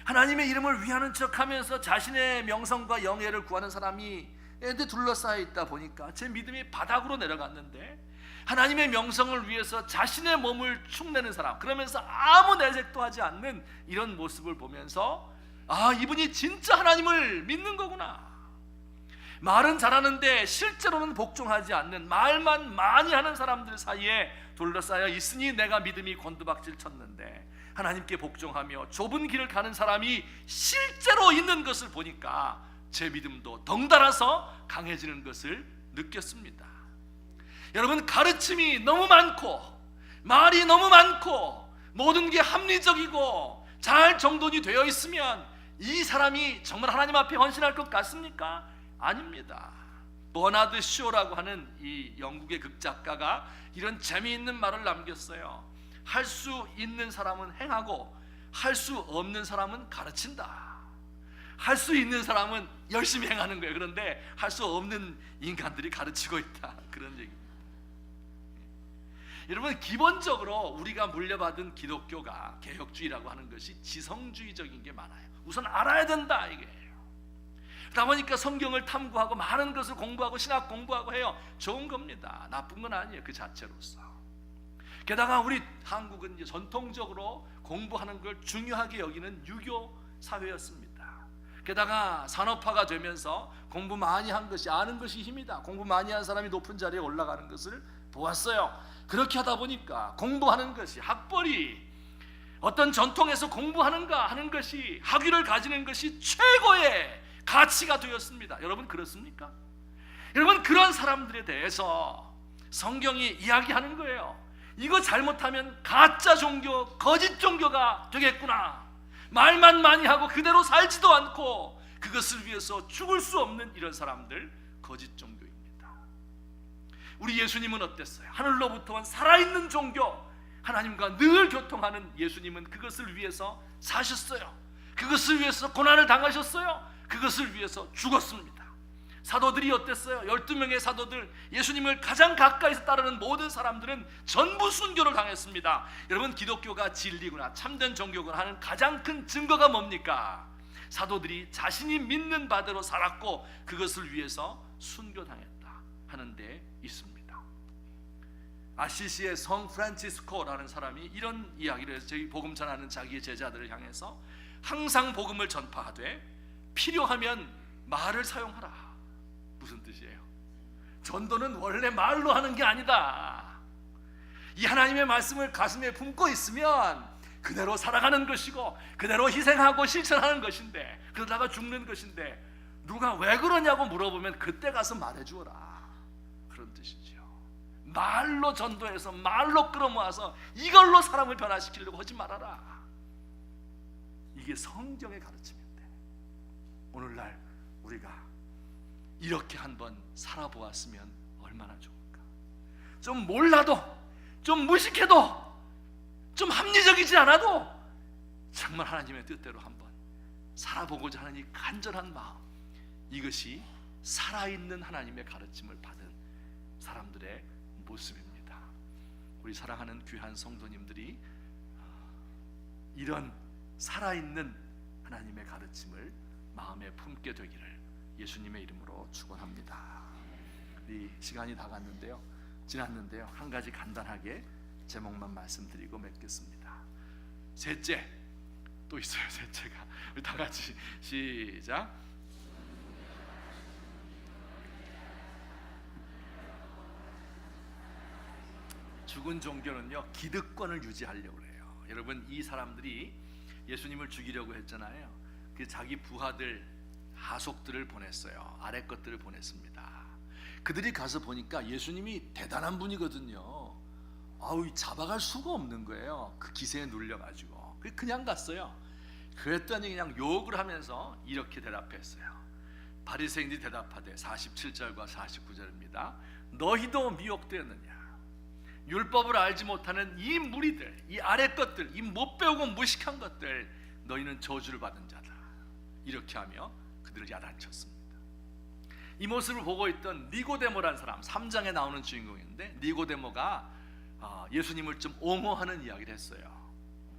하나님의 이름을 위하는 척하면서 자신의 명성과 영예를 구하는 사람이 애들 둘러싸여 있다 보니까 제 믿음이 바닥으로 내려갔는데, 하나님의 명성을 위해서 자신의 몸을 축내는 사람, 그러면서 아무 내색도 하지 않는 이런 모습을 보면서 아, 이분이 진짜 하나님을 믿는 거구나. 말은 잘하는데 실제로는 복종하지 않는, 말만 많이 하는 사람들 사이에 둘러싸여 있으니 내가 믿음이 곤두박질 쳤는데, 하나님께 복종하며 좁은 길을 가는 사람이 실제로 있는 것을 보니까 제 믿음도 덩달아서 강해지는 것을 느꼈습니다. 여러분, 가르침이 너무 많고 말이 너무 많고 모든 게 합리적이고 잘 정돈이 되어 있으면 이 사람이 정말 하나님 앞에 헌신할 것 같습니까? 아닙니다. 버나드 쇼라고 하는 이 영국의 극작가가 이런 재미있는 말을 남겼어요. 할 수 있는 사람은 행하고 할 수 없는 사람은 가르친다. 할 수 있는 사람은 열심히 행하는 거예요. 그런데 할 수 없는 인간들이 가르치고 있다. 그런 얘기입니다. 여러분, 기본적으로 우리가 물려받은 기독교가, 개혁주의라고 하는 것이 지성주의적인 게 많아요. 우선 알아야 된다, 이게. 그러다 보니까 성경을 탐구하고 많은 것을 공부하고 신학 공부하고 해요. 좋은 겁니다. 나쁜 건 아니에요, 그 자체로서. 게다가 우리 한국은 이제 전통적으로 공부하는 걸 중요하게 여기는 유교 사회였습니다. 게다가 산업화가 되면서 공부 많이 한 것이, 아는 것이 힘이다, 공부 많이 한 사람이 높은 자리에 올라가는 것을 보았어요. 그렇게 하다 보니까 공부하는 것이, 학벌이 어떤 전통에서 공부하는가 하는 것이, 학위를 가지는 것이 최고의 가치가 되었습니다. 여러분, 그렇습니까? 여러분, 그런 사람들에 대해서 성경이 이야기하는 거예요. 이거 잘못하면 가짜 종교, 거짓 종교가 되겠구나. 말만 많이 하고 그대로 살지도 않고 그것을 위해서 죽을 수 없는 이런 사람들, 거짓 종교입니다. 우리 예수님은 어땠어요? 하늘로부터 온 살아있는 종교, 하나님과 늘 교통하는 예수님은 그것을 위해서 사셨어요. 그것을 위해서 고난을 당하셨어요. 그것을 위해서 죽었습니다. 사도들이 어땠어요? 12명의 사도들, 예수님을 가장 가까이서 따르는 모든 사람들은 전부 순교를 당했습니다. 여러분, 기독교가 진리구나, 참된 종교구나 하는 가장 큰 증거가 뭡니까? 사도들이 자신이 믿는 바대로 살았고 그것을 위해서 순교당했다 하는 데 있습니다. 아시시의 성 프란치스코라는 사람이 이런 이야기를 해서 저희 복음 전하는 자기의 제자들을 향해서 항상 복음을 전파하되 필요하면 말을 사용하라. 무슨 뜻이에요? 전도는 원래 말로 하는 게 아니다. 이 하나님의 말씀을 가슴에 품고 있으면 그대로 살아가는 것이고 그대로 희생하고 실천하는 것인데, 그러다가 죽는 것인데 누가 왜 그러냐고 물어보면 그때 가서 말해주어라, 그런 뜻이죠. 말로 전도해서 말로 끌어모아서 이걸로 사람을 변화시키려고 하지 말아라. 이게 성경의 가르침인데 오늘날 우리가 이렇게 한번 살아보았으면 얼마나 좋을까. 좀 몰라도, 좀 무식해도, 좀 합리적이지 않아도 정말 하나님의 뜻대로 한번 살아보고자 하는 이 간절한 마음, 이것이 살아있는 하나님의 가르침을 받은 사람들의 모습입니다. 우리 사랑하는 귀한 성도님들이 이런 살아있는 하나님의 가르침을 마음에 품게 되기를 예수님의 이름으로 축원합니다. 우리 시간이 다 지났는데요. 한 가지 간단하게 제목만 말씀드리고 맺겠습니다. 셋째, 또 있어요. 셋째가 우리 다 같이 시작. 죽은 종교는요, 기득권을 유지하려고 해요. 여러분, 이 사람들이 예수님을 죽이려고 했잖아요. 그 자기 부하들, 하속들을 보냈어요. 아래 것들을 보냈습니다. 그들이 가서 보니까 예수님이 대단한 분이거든요. 잡아갈 수가 없는 거예요. 그 기세에 눌려가지고 그냥 갔어요. 그랬더니 그냥 욕을 하면서 이렇게 대답했어요. 바리새인들이 대답하되 47절과 49절입니다. 너희도 미혹되었느냐? 율법을 알지 못하는 이 무리들, 이 아래 것들, 이 못 배우고 무식한 것들, 너희는 저주를 받은 자다. 이렇게 하며 그들을 야단쳤습니다. 이 모습을 보고 있던 니고데모라는 사람, 3장에 나오는 주인공인데, 니고데모가 예수님을 좀 옹호하는 이야기를 했어요.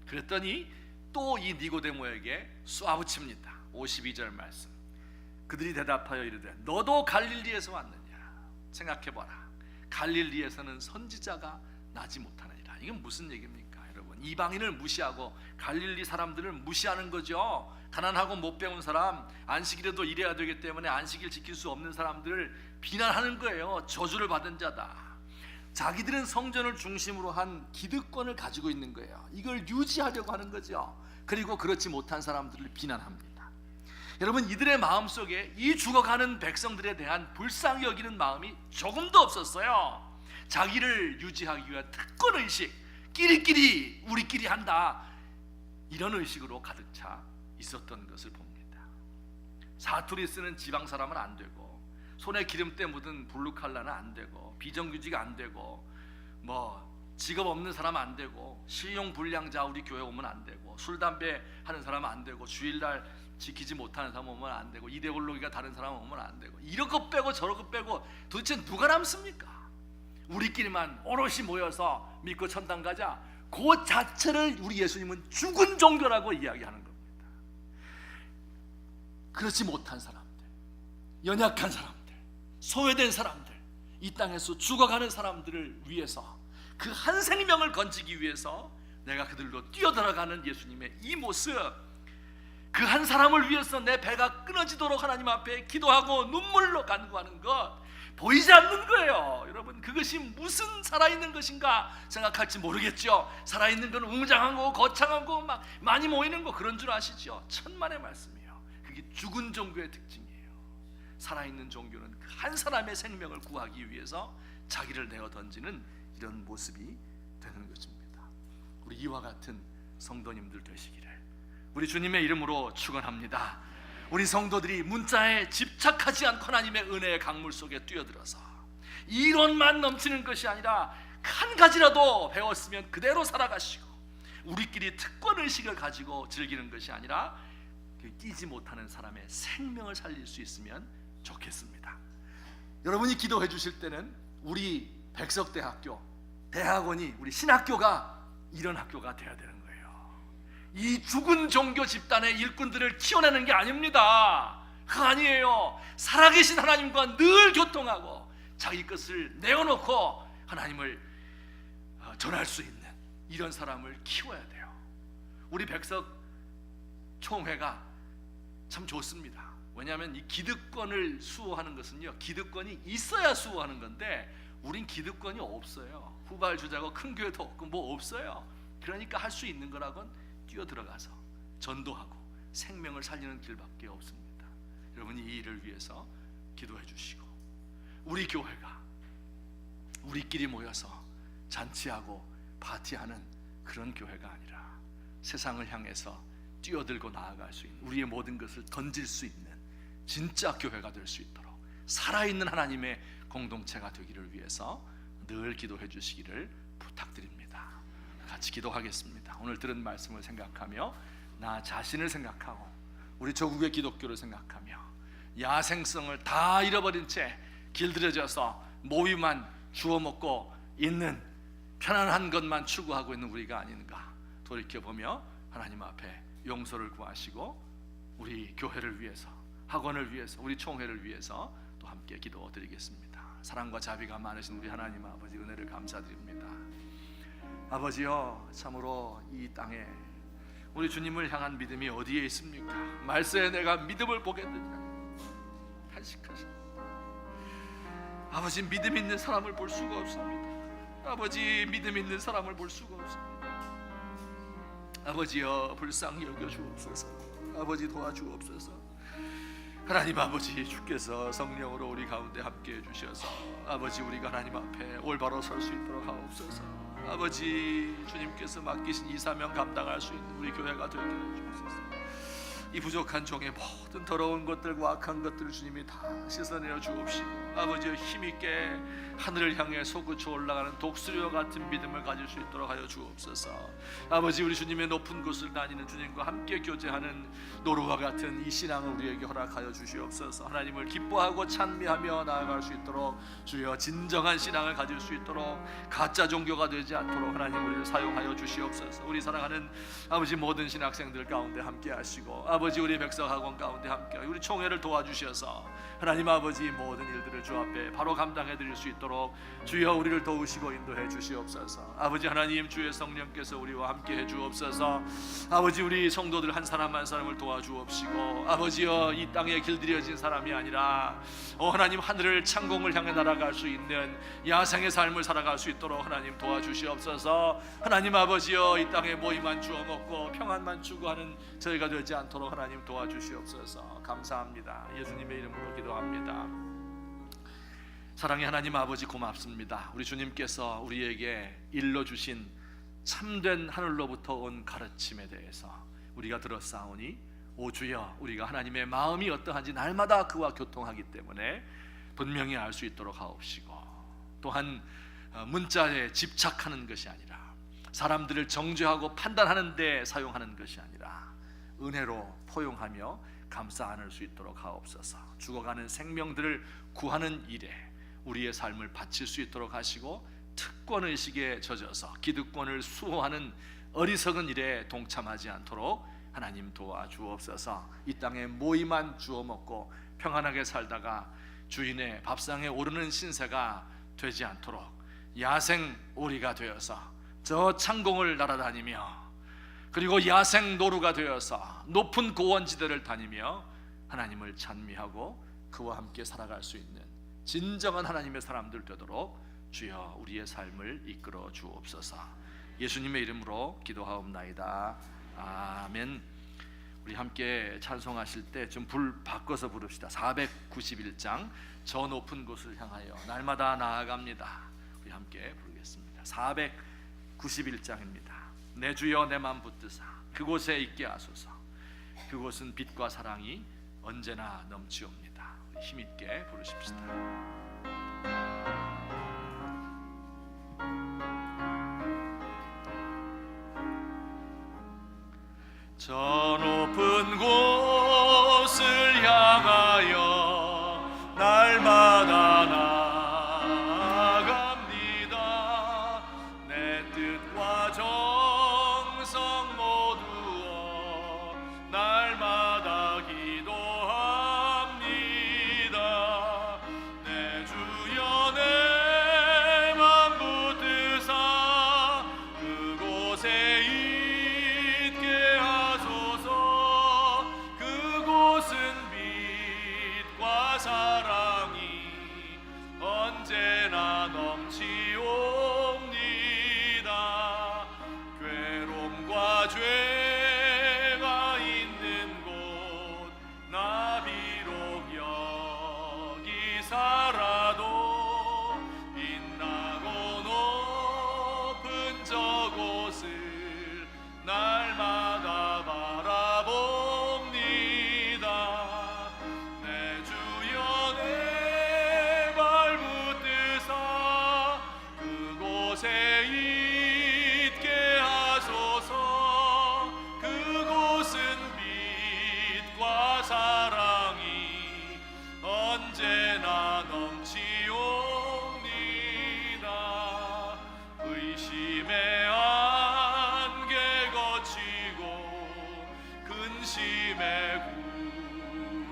그랬더니 또 이 니고데모에게 쏘아붙입니다. 52절 말씀. 그들이 대답하여 이르되 너도 갈릴리에서 왔느냐? 생각해봐라. 갈릴리에서는 선지자가 나지 못하느니라. 이건 무슨 얘기입니까? 여러분, 이방인을 무시하고 갈릴리 사람들을 무시하는 거죠. 가난하고 못 배운 사람, 안식일에도 일해야 되기 때문에 안식일 지킬 수 없는 사람들을 비난하는 거예요. 저주를 받은 자다. 자기들은 성전을 중심으로 한 기득권을 가지고 있는 거예요. 이걸 유지하려고 하는 거죠. 그리고 그렇지 못한 사람들을 비난합니다. 여러분, 이들의 마음속에 이 죽어가는 백성들에 대한 불쌍히 여기는 마음이 조금도 없었어요. 자기를 유지하기 위한 특권의식, 끼리끼리 우리끼리 한다, 이런 의식으로 가득 차 있었던 것을 봅니다. 사투리 쓰는 지방 사람은 안 되고, 손에 기름때 묻은 블루칼라는 안 되고, 비정규직이 안 되고, 직업 없는 사람 안 되고, 실용불량자 우리 교회 오면 안 되고, 술 담배 하는 사람 안 되고, 주일날 지키지 못하는 사람 오면 안 되고, 이데올로기가 다른 사람 오면 안 되고, 이런 거 빼고 저런 거 빼고 도대체 누가 남습니까? 우리끼리만 오롯이 모여서 믿고 천당 가자, 그 자체를 우리 예수님은 죽은 종교라고 이야기하는 겁니다. 그렇지 못한 사람들, 연약한 사람들, 소외된 사람들, 이 땅에서 죽어가는 사람들을 위해서, 그 한 생명을 건지기 위해서 내가 그들로 뛰어들어가는 예수님의 이 모습, 그 한 사람을 위해서 내 배가 끊어지도록 하나님 앞에 기도하고 눈물로 간구하는 것, 보이지 않는 거예요. 여러분, 그것이 무슨 살아있는 것인가 생각할지 모르겠죠. 살아있는 건 웅장하고 거창하고 막 많이 모이는 거, 그런 줄 아시죠? 천만의 말씀이에요. 그게 죽은 종교의 특징이에요. 살아있는 종교는 그 한 사람의 생명을 구하기 위해서 자기를 내어 던지는 이런 모습이 되는 것입니다. 우리 이와 같은 성도님들 되시기를 우리 주님의 이름으로 축원합니다. 우리 성도들이 문자에 집착하지 않고 하나님의 은혜의 강물 속에 뛰어들어서 이론만 넘치는 것이 아니라 한 가지라도 배웠으면 그대로 살아가시고, 우리끼리 특권의식을 가지고 즐기는 것이 아니라 끼지 못하는 사람의 생명을 살릴 수 있으면 좋겠습니다. 여러분이 기도해 주실 때는 우리 백석대학교, 대학원이, 우리 신학교가 이런 학교가 돼야 되는 거예요. 이 죽은 종교 집단의 일꾼들을 키워내는 게 아닙니다. 그거 아니에요. 살아계신 하나님과 늘 교통하고 자기 것을 내어놓고 하나님을 전할 수 있는 이런 사람을 키워야 돼요. 우리 백석 총회가 참 좋습니다. 왜냐하면 이 기득권을 수호하는 것은요, 기득권이 있어야 수호하는 건데 우린 기득권이 없어요. 후발주자고 큰 교회도 없고 뭐 없어요. 그러니까 할 수 있는 거라곤 뛰어들어가서 전도하고 생명을 살리는 길밖에 없습니다. 여러분이 이 일을 위해서 기도해 주시고, 우리 교회가 우리끼리 모여서 잔치하고 파티하는 그런 교회가 아니라 세상을 향해서 뛰어들고 나아갈 수 있는, 우리의 모든 것을 던질 수 있는 진짜 교회가 될 수 있도록 살아있는 하나님의 공동체가 되기를 위해서 늘 기도해 주시기를 부탁드립니다. 같이 기도하겠습니다. 오늘 들은 말씀을 생각하며 나 자신을 생각하고 우리 조국의 기독교를 생각하며 야생성을 다 잃어버린 채 길들여져서 모위만 주워 먹고 있는 편안한 것만 추구하고 있는 우리가 아닌가 돌이켜보며 하나님 앞에 용서를 구하시고 우리 교회를 위해서, 학원을 위해서, 우리 총회를 위해서 또 함께 기도드리겠습니다. 사랑과 자비가 많으신 우리 하나님 아버지, 은혜를 감사드립니다. 아버지여, 참으로 이 땅에 우리 주님을 향한 믿음이 어디에 있습니까? 말세에 내가 믿음을 보겠느냐 탄식하십니다. 아버지, 믿음 있는 사람을 볼 수가 없습니다. 아버지, 믿음 있는 사람을 볼 수가 없습니다. 아버지여, 불쌍히 여겨 주옵소서. 아버지, 도와주옵소서. 하나님 아버지, 주께서 성령으로 우리 가운데 함께해 주셔서 아버지, 우리가 하나님 앞에 올바로 설 수 있도록 하옵소서. 아버지, 주님께서 맡기신 이 사명 감당할 수 있는 우리 교회가 되게 해 주옵소서. 이 부족한 종의 모든 더러운 것들과 악한 것들을 주님이 다 씻어내어 주옵시고, 아버지 힘있게 하늘을 향해 솟구쳐 올라가는 독수리와 같은 믿음을 가질 수 있도록 하여 주옵소서. 아버지, 우리 주님의 높은 곳을 다니는 주님과 함께 교제하는 노루와 같은 이 신앙을 우리에게 허락하여 주시옵소서. 하나님을 기뻐하고 찬미하며 나아갈 수 있도록 주여 진정한 신앙을 가질 수 있도록 가짜 종교가 되지 않도록 하나님 우리를 사용하여 주시옵소서. 우리 사랑하는 아버지, 모든 신학생들 가운데 함께 하시고 아버지, 우리 백석학원 가운데 함께 우리 총회를 도와주셔서 하나님 아버지, 모든 일들을 주 앞에 바로 감당해 드릴 수 있도록 주여 우리를 도우시고 인도해 주시옵소서. 아버지 하나님, 주의 성령께서 우리와 함께 해 주옵소서. 아버지, 우리 성도들 한 사람 한 사람을 도와주옵시고 아버지여, 이 땅에 길들여진 사람이 아니라 하나님 하늘을 창공을 향해 날아갈 수 있는 야생의 삶을 살아갈 수 있도록 하나님 도와주시옵소서. 하나님 아버지여, 이 땅에 모이만 주워 먹고 평안만 추구하는 저희가 되지 않도록 하나님 도와주시옵소서. 감사합니다. 예수님의 이름으로 기도합니다. 사랑의 하나님 아버지, 고맙습니다. 우리 주님께서 우리에게 일러주신 참된 하늘로부터 온 가르침에 대해서 우리가 들었사오니 오 주여, 우리가 하나님의 마음이 어떠한지 날마다 그와 교통하기 때문에 분명히 알 수 있도록 하옵시고, 또한 문자에 집착하는 것이 아니라 사람들을 정죄하고 판단하는 데 사용하는 것이 아니라 은혜로 포용하며 감싸 안을 수 있도록 하옵소서. 죽어가는 생명들을 구하는 일에 우리의 삶을 바칠 수 있도록 하시고, 특권의식에 젖어서 기득권을 수호하는 어리석은 일에 동참하지 않도록 하나님 도와주옵소서. 이 땅에 모이만 주워 먹고 평안하게 살다가 주인의 밥상에 오르는 신세가 되지 않도록 야생 오리가 되어서 저 창공을 날아다니며, 그리고 야생 노루가 되어서 높은 고원지대를 다니며 하나님을 찬미하고 그와 함께 살아갈 수 있는 진정한 하나님의 사람들 되도록 주여 우리의 삶을 이끌어 주옵소서. 예수님의 이름으로 기도하옵나이다. 아멘. 우리 함께 찬송하실 때 좀 불 바꿔서 부릅시다. 491장 저 높은 곳을 향하여 날마다 나아갑니다. 우리 함께 부르겠습니다. 491장입니다. 내 주여 내 맘 붙드사 그곳에 있게 하소서. 그곳은 빛과 사랑이 언제나 넘치옵니다. 우리 힘있게 부르십시다. 저 높은 곳을 향하여 날마다 나아갑니다. 내 뜻과 정성 모두어 날마다 기도합니다. 내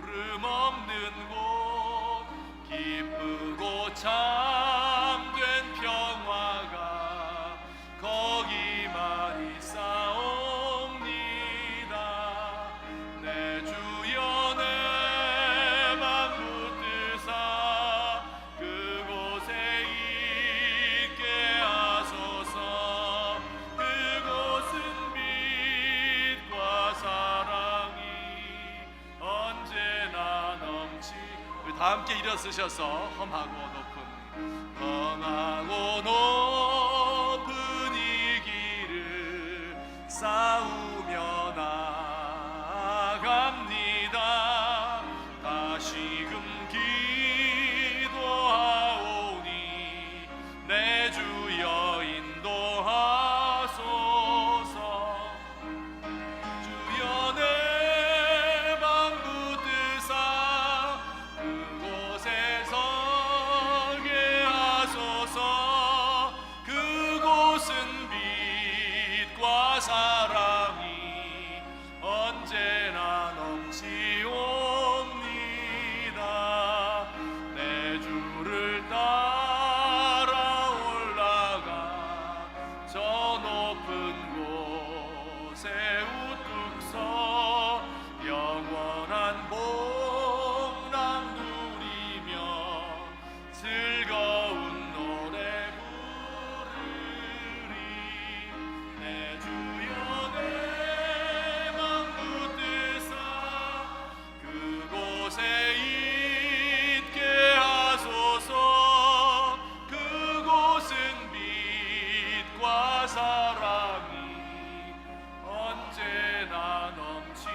구름 없는 곳 기쁘고 참된 평화가 거기만 있사옵니다. 내 주여 내 맘 붙드사 그곳에 있게 하소서. 그곳은 빛과 사랑이 언제나 넘치. 우리 다 함께 일어서셔서 험하고 높은 이 길을 싸우며 나갑니다. 다시금 기도하오니 내 주여 인도하소서. 주여 내 맘 붙드사 그곳에 서게 하소서. 그곳은 빛과 사랑이 언제나 넘치옵니다. 내 주를 따라 올라가 저 높은 곳에 우뚝 서 영원한 복락 누리며 즐거운 노래 부르리. 내 주여 내 맘 붙드사 그곳에 있게 하소서. 그곳은 빛과 사랑이 언제나 넘치옵니다.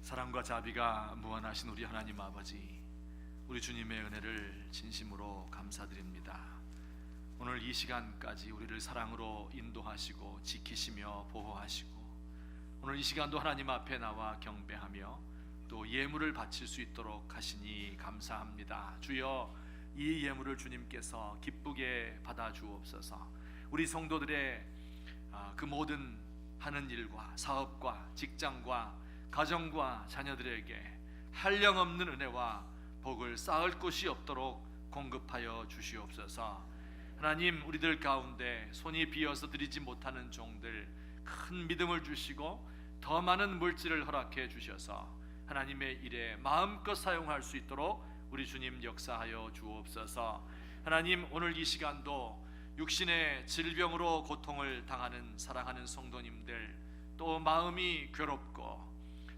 사랑과 자비가 무한하신 우리 하나님 아버지, 우리 주님의 은혜를 진심으로 감사드립니다. 오늘 이 시간까지 우리를 사랑으로 인도하시고 지키시며 보호하시고 오늘 이 시간도 하나님 앞에 나와 경배하며 또 예물을 바칠 수 있도록 하시니 감사합니다. 주여, 이 예물을 주님께서 기쁘게 받아 주옵소서. 우리 성도들의 그 모든 하는 일과 사업과 직장과 가정과 자녀들에게 한량없는 은혜와 복을 쌓을 곳이 없도록 공급하여 주시옵소서. 하나님, 우리들 가운데 손이 비어서 드리지 못하는 종들 큰 믿음을 주시고 더 많은 물질을 허락해 주셔서 하나님의 일에 마음껏 사용할 수 있도록 우리 주님 역사하여 주옵소서. 하나님, 오늘 이 시간도 육신의 질병으로 고통을 당하는 사랑하는 성도님들, 또 마음이 괴롭고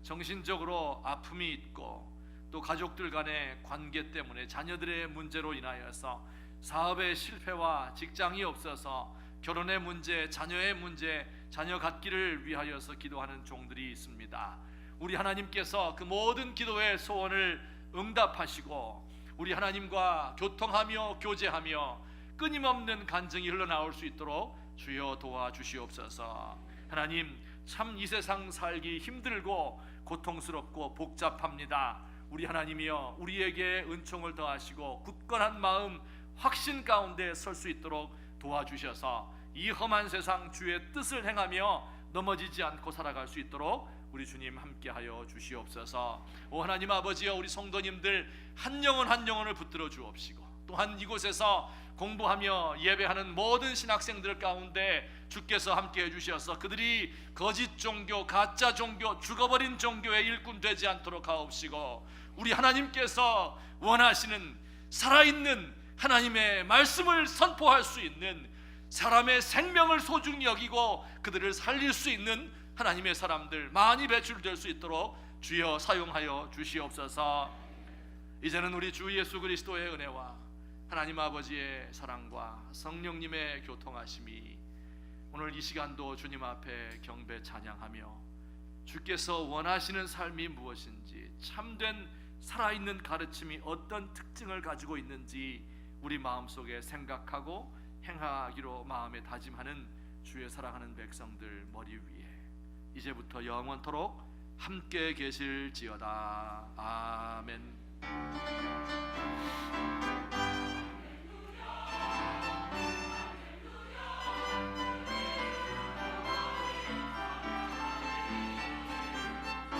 정신적으로 아픔이 있고 또 가족들 간의 관계 때문에 자녀들의 문제로 인하여서 사업의 실패와 직장이 없어서 결혼의 문제, 자녀의 문제, 자녀 갖기를 위하여서 기도하는 종들이 있습니다. 우리 하나님께서 그 모든 기도의 소원을 응답하시고 우리 하나님과 교통하며 교제하며 끊임없는 간증이 흘러나올 수 있도록 주여 도와주시옵소서. 하나님, 참 이 세상 살기 힘들고 고통스럽고 복잡합니다. 우리 하나님이여, 우리에게 은총을 더하시고 굳건한 마음, 확신 가운데 설 수 있도록 도와주셔서 이 험한 세상 주의 뜻을 행하며 넘어지지 않고 살아갈 수 있도록 우리 주님 함께하여 주시옵소서. 오 하나님 아버지여, 우리 성도님들 한 영혼 한 영혼을 붙들어 주옵시고 또한 이곳에서 공부하며 예배하는 모든 신학생들 가운데 주께서 함께해 주셔서 그들이 거짓 종교, 가짜 종교, 죽어버린 종교의 일꾼 되지 않도록 하옵시고 우리 하나님께서 원하시는 살아있는 하나님의 말씀을 선포할 수 있는, 사람의 생명을 소중히 여기고 그들을 살릴 수 있는 하나님의 사람들 많이 배출될 수 있도록 주여 사용하여 주시옵소서. 이제는 우리 주 예수 그리스도의 은혜와 하나님 아버지의 사랑과 성령님의 교통하심이 오늘 이 시간도 주님 앞에 경배 찬양하며 주께서 원하시는 삶이 무엇인지, 참된 살아있는 가르침이 어떤 특징을 가지고 있는지 우리 마음속에 생각하고 행하기로 마음에 다짐하는 주의 사랑하는 백성들 머리 위에 이제부터 영원토록 함께 계실지어다. 아멘.